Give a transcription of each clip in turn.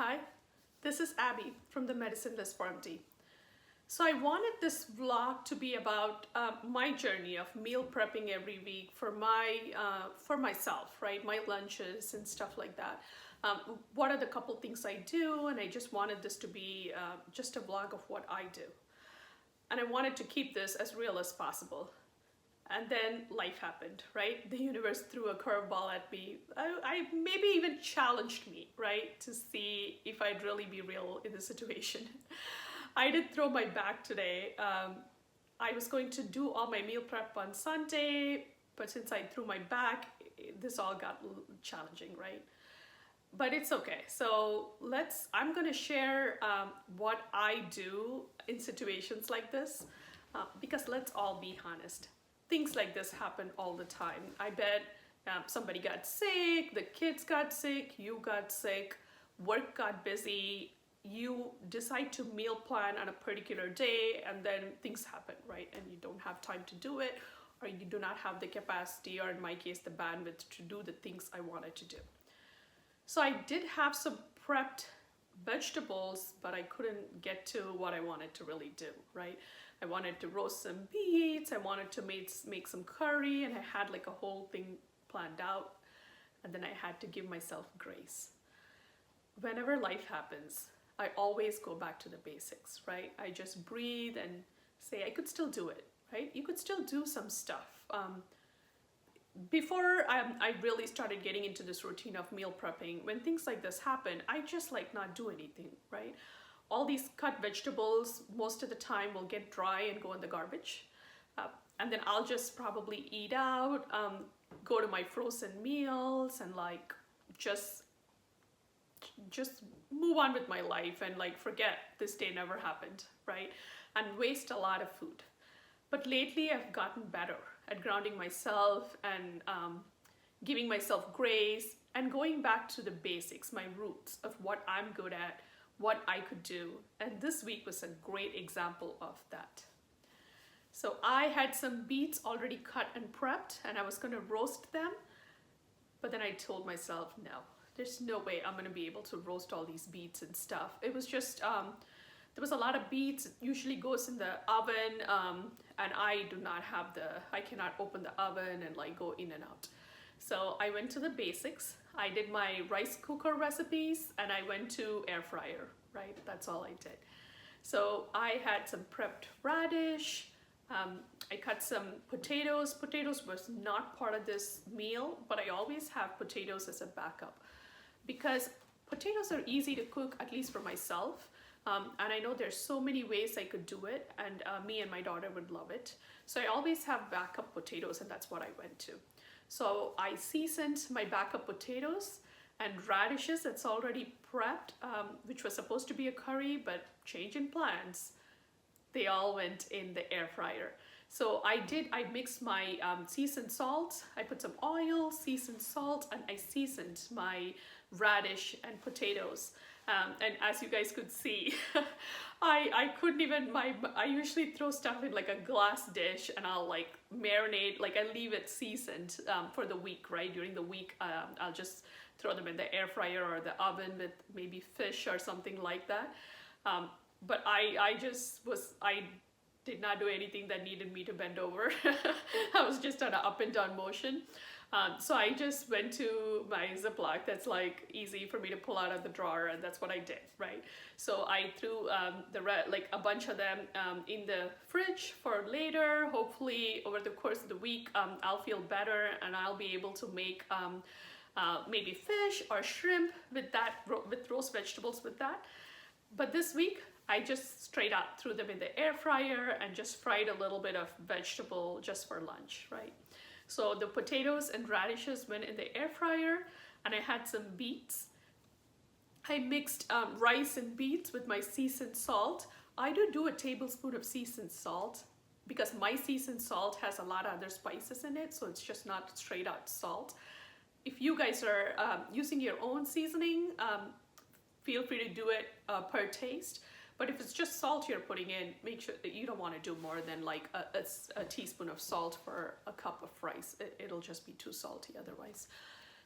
Hi, this is Abby from the Medicine List for MD. So I wanted this vlog to be about my journey of meal prepping every week for myself, right? My lunches and stuff like that. What are the couple things I do? And I just wanted this to be just a vlog of what I do. And I wanted to keep this as real as possible. And then life happened, right? The universe threw a curveball at me. I maybe even challenged me, right? To see if I'd really be real in the situation. I did throw my back today. I was going to do all my meal prep on Sunday, but since I threw my back, this all got challenging, right? But it's okay. So I'm gonna share what I do in situations like this, because let's all be honest. Things like this happen all the time. I bet somebody got sick, the kids got sick, you got sick, work got busy, you decide to meal plan on a particular day and then things happen, right? And you don't have time to do it, or you do not have the capacity, or in my case, the bandwidth to do the things I wanted to do. So I did have some prepped vegetables, but I couldn't get to what I wanted to really do, right? I wanted to roast some beets, I wanted to make some curry, and I had like a whole thing planned out, and then I had to give myself grace. Whenever life happens, I always go back to the basics, right? I just breathe and say I could still do it, right? You could still do some stuff. Before I really started getting into this routine of meal prepping, when things like this happen, I just like not do anything, right? All these cut vegetables, most of the time will get dry and go in the garbage. And then I'll just probably eat out, go to my frozen meals and like just move on with my life and like forget this day never happened, right? And waste a lot of food. But lately I've gotten better at grounding myself and giving myself grace and going back to the basics, my roots of what I'm good at, what I could do. And this week was a great example of that. So I had some beets already cut and prepped and I was gonna roast them, but then I told myself, no, there's no way I'm gonna be able to roast all these beets and stuff. It was just, there was a lot of beets. It usually goes in the oven, and I cannot open the oven and like go in and out. So I went to the basics. I did my rice cooker recipes and I went to air fryer, right? That's all I did. So I had some prepped radish. I cut some potatoes. Potatoes was not part of this meal, but I always have potatoes as a backup because potatoes are easy to cook, at least for myself. And I know there's so many ways I could do it, and me and my daughter would love it. So I always have backup potatoes, and that's what I went to. So I seasoned my backup potatoes and radishes that's already prepped, which was supposed to be a curry, but change in plans. They all went in the air fryer. So I mixed my seasoned salt. I put some oil, seasoned salt, and I seasoned my radish and potatoes. And as you guys could see, I couldn't even, I usually throw stuff in like a glass dish and I'll like marinate, like I leave it seasoned for the week, right? During the week, I'll just throw them in the air fryer or the oven with maybe fish or something like that. But I did not do anything that needed me to bend over. I was just on an up and down motion. So I just went to my Ziploc that's like easy for me to pull out of the drawer, and that's what I did, right? So I threw like a bunch of them in the fridge for later. Hopefully over the course of the week, I'll feel better and I'll be able to make maybe fish or shrimp with roast vegetables with that. But this week, I just straight up threw them in the air fryer and just fried a little bit of vegetable just for lunch, right? So the potatoes and radishes went in the air fryer, and I had some beets. I mixed rice and beets with my seasoned salt. I do a tablespoon of seasoned salt because my seasoned salt has a lot of other spices in it, so it's just not straight out salt. If you guys are using your own seasoning, feel free to do it per taste. But if it's just salt you're putting in, make sure that you don't want to do more than like a teaspoon of salt for a cup of rice. It'll just be too salty otherwise.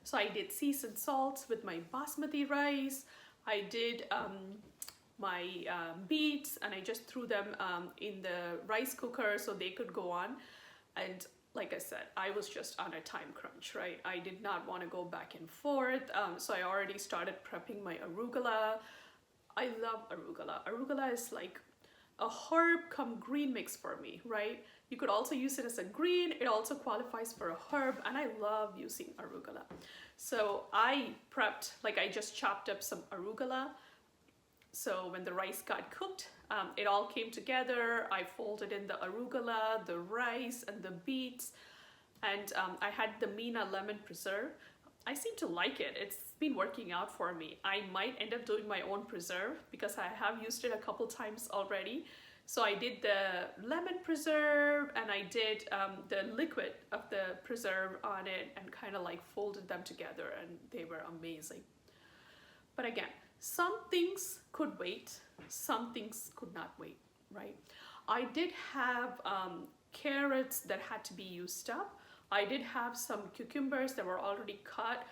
So I did seasoned salt with my basmati rice. I did my beets, and I just threw them in the rice cooker so they could go on. And like I said, I was just on a time crunch, right? I did not want to go back and forth. So I already started prepping my arugula. I love arugula. Arugula is like a herb come green mix for me, right? You could also use it as a green. It also qualifies for a herb, and I love using arugula. So I prepped, like I just chopped up some arugula. So when the rice got cooked, it all came together. I folded in the arugula, the rice, and the beets. And I had the Mina lemon preserve. I seem to like it. It's been working out for me. I might end up doing my own preserve because I have used it a couple times already. So I did the lemon preserve, and I did the liquid of the preserve on it, and kind of like folded them together, and they were amazing. But again, some things could wait, some things could not wait, right? I did have carrots that had to be used up. I did have some cucumbers that were already cut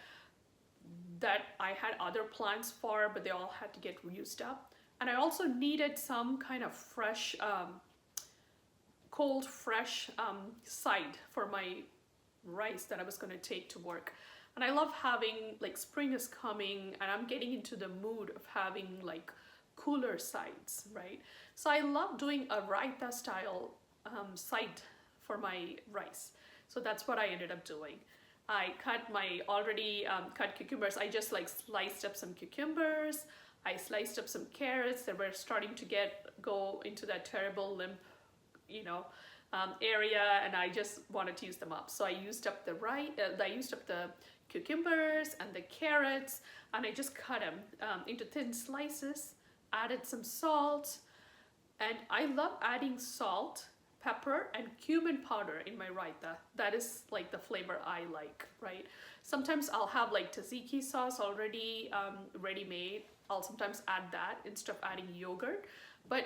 that I had other plans for, but they all had to get used up. And I also needed some kind of fresh, cold, fresh side for my rice that I was going to take to work. And I love having, like, spring is coming, and I'm getting into the mood of having like cooler sides, right? So I love doing a raita style side for my rice. So that's what I ended up doing. I cut my already cut cucumbers. I just like sliced up some cucumbers. I sliced up some carrots that were starting to go into that terrible limp, area, and I just wanted to use them up. So I used up the cucumbers and the carrots, and I just cut them into thin slices, added some salt, and I love adding salt, pepper, and cumin powder in my raita. That is like the flavor I like, right? Sometimes I'll have like tzatziki sauce already ready-made. I'll sometimes add that instead of adding yogurt. But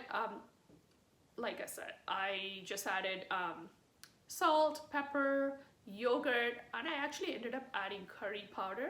like I said, I just added salt, pepper, yogurt, and I actually ended up adding curry powder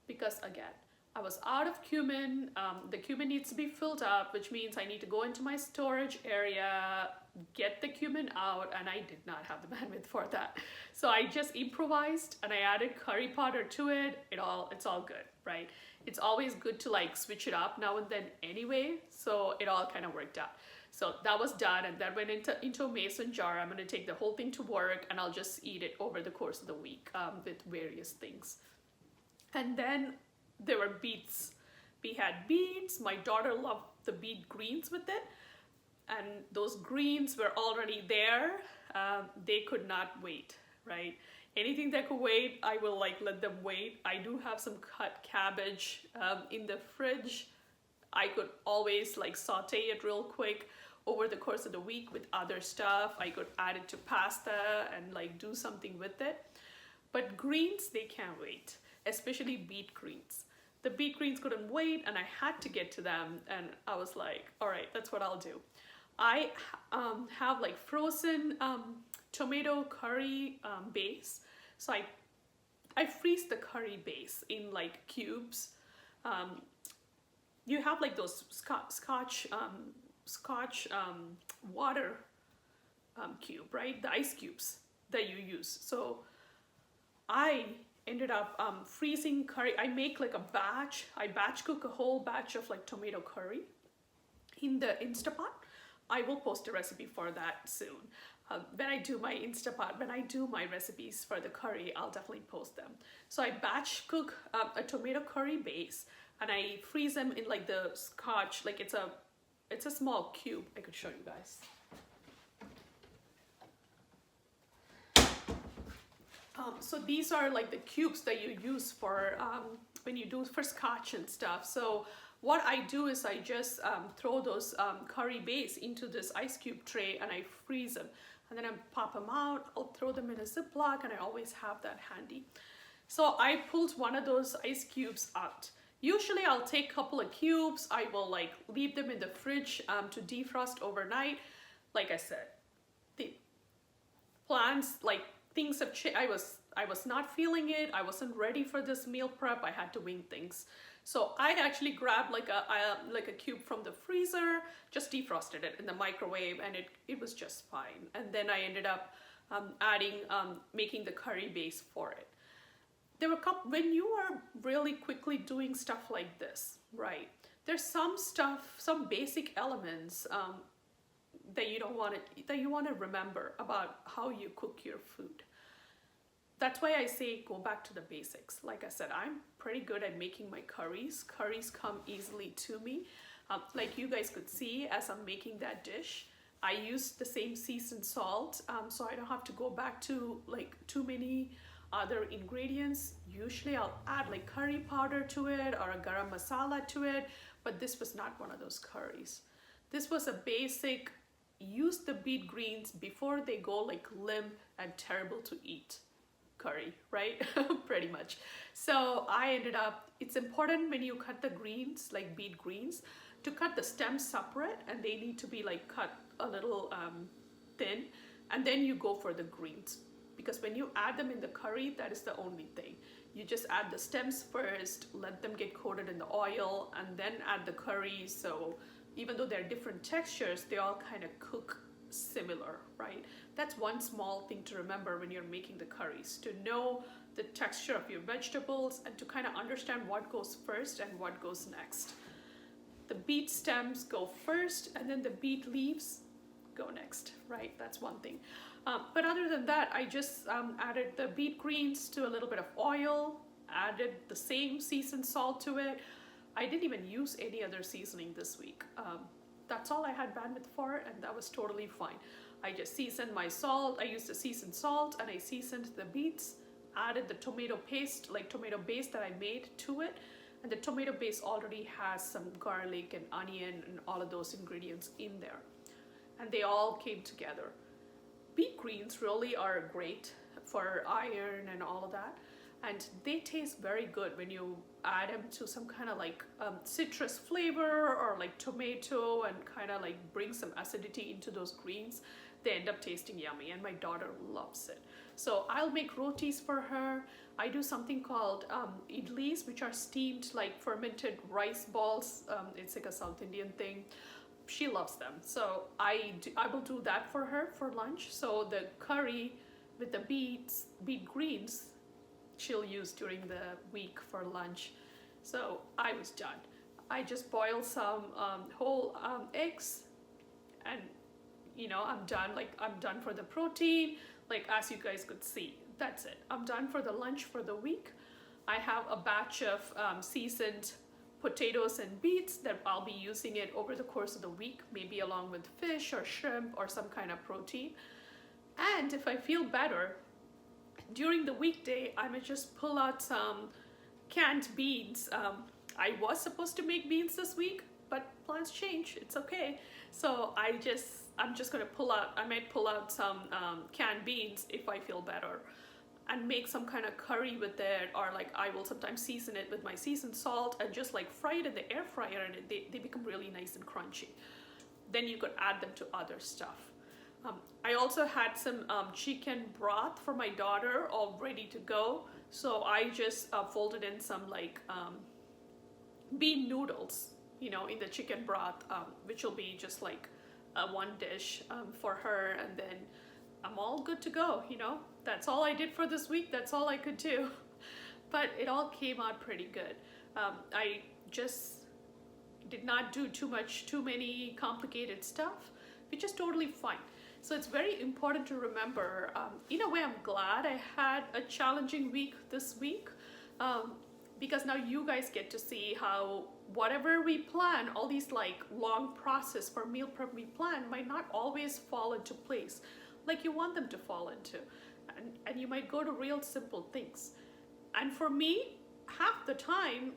because, again, I was out of cumin. The cumin needs to be filled up, which means I need to go into my storage area, get the cumin out, and I did not have the bandwidth for that. So I just improvised, and I added curry powder to it. It's all good, right? It's always good to like switch it up now and then anyway, so it all kind of worked out. So that was done, and that went into a mason jar. I'm going to take the whole thing to work, and I'll just eat it over the course of the week with various things. And then there were beets. We had beets. My daughter loved the beet greens with it, and those greens were already there. They could not wait, right? Anything that could wait, I will like let them wait. I do have some cut cabbage in the fridge. I could always like saute it real quick over the course of the week with other stuff. I could add it to pasta and like do something with it. But greens, they can't wait, especially beet greens. The beet greens couldn't wait, and I had to get to them, and I was like, all right, that's what I'll do. I have like frozen tomato curry base. So I freeze the curry base in like cubes. You have like those scotch water cube, right? The ice cubes that you use. So I ended up freezing curry. I make like a batch. I batch cook a whole batch of like tomato curry in the Instapot. I will post a recipe for that soon. When I do my Instapot, when I do my recipes for the curry, I'll definitely post them. So I batch cook a tomato curry base, and I freeze them in like the scotch, like it's a small cube. I could show you guys. So these are like the cubes that you use for when you do for scotch and stuff. So what I do is I just throw those curry base into this ice cube tray, and I freeze them. And then I pop them out, I'll throw them in a Ziploc, and I always have that handy. So I pulled one of those ice cubes out. Usually I'll take a couple of cubes, I will like leave them in the fridge to defrost overnight. Like I said, the plans, like things have changed. I was not feeling it, I wasn't ready for this meal prep, I had to wing things. So I actually grabbed like a cube from the freezer, just defrosted it in the microwave, and it was just fine. And then I ended up making the curry base for it. There were when you are really quickly doing stuff like this, right? There's some basic elements that you want to remember about how you cook your food. That's why I say go back to the basics. Like I said, I'm pretty good at making my curries. Curries come easily to me. Like you guys could see as I'm making that dish, I use the same seasoned salt, so I don't have to go back to like too many other ingredients. Usually I'll add like curry powder to it or a garam masala to it, but this was not one of those curries. This was a basic, use the beet greens before they go like limp and terrible to eat curry, right? Pretty much. So I ended up, it's important when you cut the greens, like beet greens, to cut the stems separate, and they need to be like cut a little thin, and then you go for the greens. Because when you add them in the curry, that is the only thing. You just add the stems first, let them get coated in the oil, and then add the curry. So even though they're different textures, they all kind of cook similar, right? That's one small thing to remember when you're making the curries, to know the texture of your vegetables and to kind of understand what goes first and what goes next. The beet stems go first, and then the beet leaves go next, right? That's one thing. But other than that, I just added the beet greens to a little bit of oil, added the same seasoned salt to it. I didn't even use any other seasoning this week. That's all I had bandwidth for, and that was totally fine. I just seasoned my salt. I used the seasoned salt, and I seasoned the beets, added the tomato paste, like tomato base that I made to it. And the tomato base already has some garlic and onion and all of those ingredients in there. And they all came together. Beet greens really are great for iron and all of that. And they taste very good when you add them to some kind of like citrus flavor or like tomato, and kind of like bring some acidity into those greens. They end up tasting yummy, and my daughter loves it. So I'll make rotis for her. I do something called idlis, which are steamed like fermented rice balls. It's like a South Indian thing. She loves them. So I will do that for her for lunch. So the curry with the beet greens, she'll use during the week for lunch. So I was done. I just boiled some whole eggs, and I'm done. Like, I'm done for the protein. Like, as you guys could see, that's it. I'm done for the lunch for the week. I have a batch of seasoned potatoes and beets that I'll be using it over the course of the week, maybe along with fish or shrimp or some kind of protein. And if I feel better, during the weekday, I may just pull out some canned beans. I was supposed to make beans this week, but plans change. It's okay. So I'm just gonna I might pull out some canned beans if I feel better, and make some kind of curry with it, or like I will sometimes season it with my seasoned salt and just like fry it in the air fryer, and they become really nice and crunchy. Then you could add them to other stuff. I also had some chicken broth for my daughter all ready to go. So I just folded in some like bean noodles, in the chicken broth, which will be just like one dish for her, and then I'm all good to go. That's all I did for this week. That's all I could do. But it all came out pretty good. I just did not do too many complicated stuff, which is totally fine. So it's very important to remember, in a way, I'm glad I had a challenging week this week, because now you guys get to see how whatever we plan, all these like long process for meal prep we plan, might not always fall into place like you want them to fall into. And you might go to real simple things. And for me, half the time,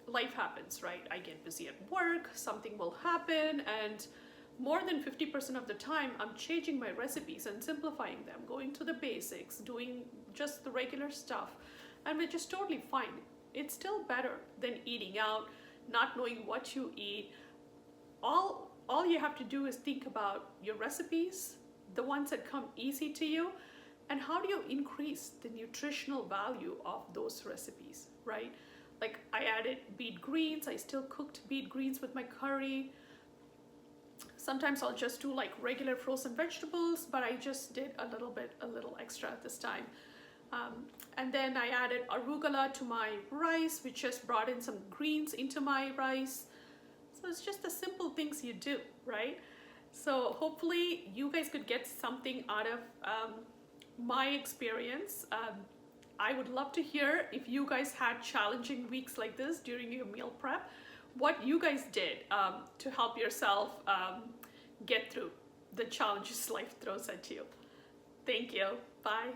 life happens, right? I get busy at work, something will happen, and more than 50% of the time, I'm changing my recipes and simplifying them, going to the basics, doing just the regular stuff, and which is totally fine. It's still better than eating out, not knowing what you eat. All you have to do is think about your recipes, the ones that come easy to you, and how do you increase the nutritional value of those recipes, right? Like I added beet greens. I still cooked beet greens with my curry. Sometimes I'll just do like regular frozen vegetables, but I just did a little extra this time. And then I added arugula to my rice, which just brought in some greens into my rice. So it's just the simple things you do, right? So hopefully you guys could get something out of my experience. I would love to hear if you guys had challenging weeks like this during your meal prep, what you guys did to help yourself get through the challenges life throws at you. Thank you. Bye.